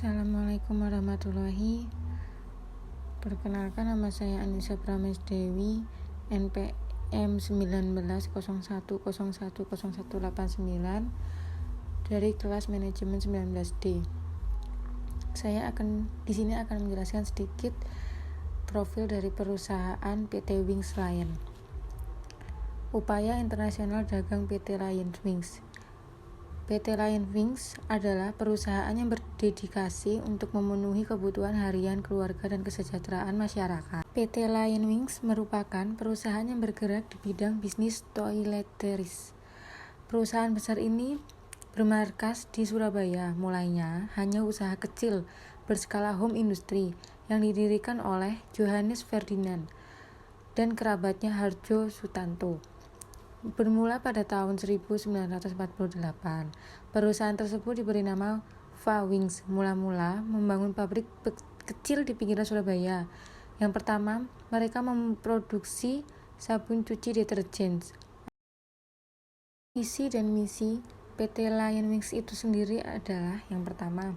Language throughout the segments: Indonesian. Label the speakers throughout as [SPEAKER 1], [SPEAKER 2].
[SPEAKER 1] Assalamualaikum warahmatullahi. Perkenalkan, nama saya Anissa Pramesdewi, NPM 1901010189 dari kelas manajemen 19D. Di sini akan menjelaskan sedikit profil dari perusahaan PT Wings Lion. Upaya internasional dagang PT Lion Wings. PT Lion Wings adalah perusahaan yang berdedikasi untuk memenuhi kebutuhan harian keluarga dan kesejahteraan masyarakat. PT Lion Wings merupakan perusahaan yang bergerak di bidang bisnis toiletries. Perusahaan besar ini bermarkas di Surabaya. Mulainya hanya usaha kecil berskala home industry yang didirikan oleh Johannes Ferdinand dan kerabatnya Harjo Sutanto. Bermula pada tahun 1948, perusahaan tersebut diberi nama Va Wings. Mula-mula membangun pabrik kecil di pinggiran Surabaya. Yang pertama, mereka memproduksi sabun cuci deterjen. Visi dan misi PT Lion Wings itu sendiri adalah yang pertama,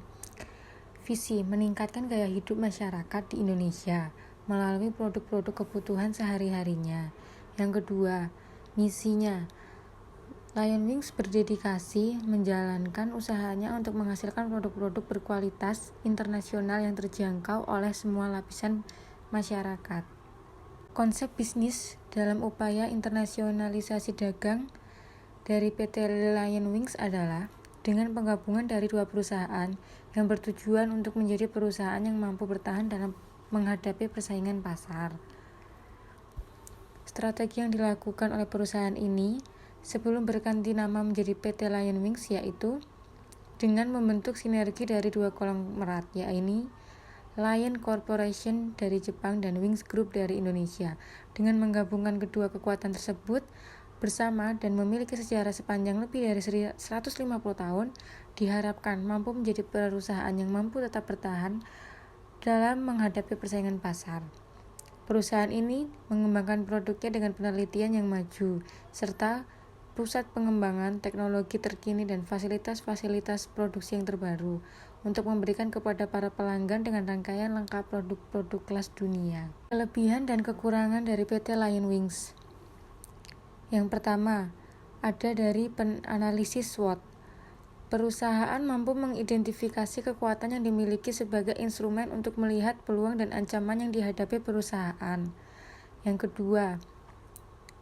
[SPEAKER 1] visi meningkatkan gaya hidup masyarakat di Indonesia melalui produk-produk kebutuhan sehari-harinya. Yang kedua, misinya, Lion Wings berdedikasi menjalankan usahanya untuk menghasilkan produk-produk berkualitas internasional yang terjangkau oleh semua lapisan masyarakat. Konsep bisnis dalam upaya internasionalisasi dagang dari PT Lion Wings adalah dengan penggabungan dari dua perusahaan yang bertujuan untuk menjadi perusahaan yang mampu bertahan dalam menghadapi persaingan pasar. Strategi yang dilakukan oleh perusahaan ini sebelum berganti nama menjadi PT Lion Wings yaitu dengan membentuk sinergi dari dua konglomerat, yaitu Lion Corporation dari Jepang dan Wings Group dari Indonesia. Dengan menggabungkan kedua kekuatan tersebut bersama dan memiliki sejarah sepanjang lebih dari 150 tahun, diharapkan mampu menjadi perusahaan yang mampu tetap bertahan dalam menghadapi persaingan pasar. Perusahaan ini mengembangkan produknya dengan penelitian yang maju, serta pusat pengembangan teknologi terkini dan fasilitas-fasilitas produksi yang terbaru untuk memberikan kepada para pelanggan dengan rangkaian lengkap produk-produk kelas dunia. Kelebihan dan kekurangan dari PT Lion Wings. Yang pertama, ada dari penanalisis SWOT. Perusahaan mampu mengidentifikasi kekuatan yang dimiliki sebagai instrumen untuk melihat peluang dan ancaman yang dihadapi perusahaan. Yang kedua,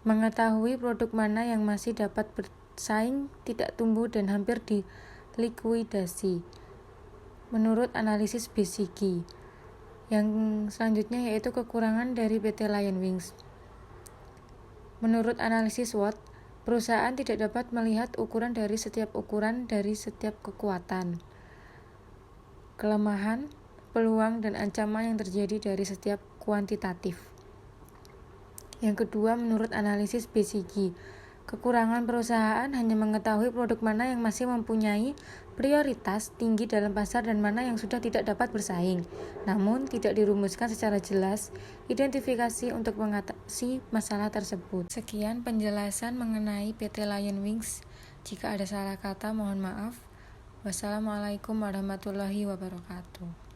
[SPEAKER 1] mengetahui produk mana yang masih dapat bersaing, tidak tumbuh, dan hampir dilikuidasi. Menurut analisis BCG. Yang selanjutnya yaitu kekurangan dari PT Lion Wings. Menurut analisis SWOT, perusahaan tidak dapat melihat ukuran dari setiap kekuatan, kelemahan, peluang, dan ancaman yang terjadi dari setiap kuantitatif. Yang kedua, menurut analisis BCG, kekurangan perusahaan hanya mengetahui produk mana yang masih mempunyai prioritas tinggi dalam pasar dan mana yang sudah tidak dapat bersaing, namun tidak dirumuskan secara jelas identifikasi untuk mengatasi masalah tersebut. Sekian penjelasan mengenai PT Lion Wings. Jika ada salah kata, mohon maaf. Wassalamualaikum warahmatullahi wabarakatuh.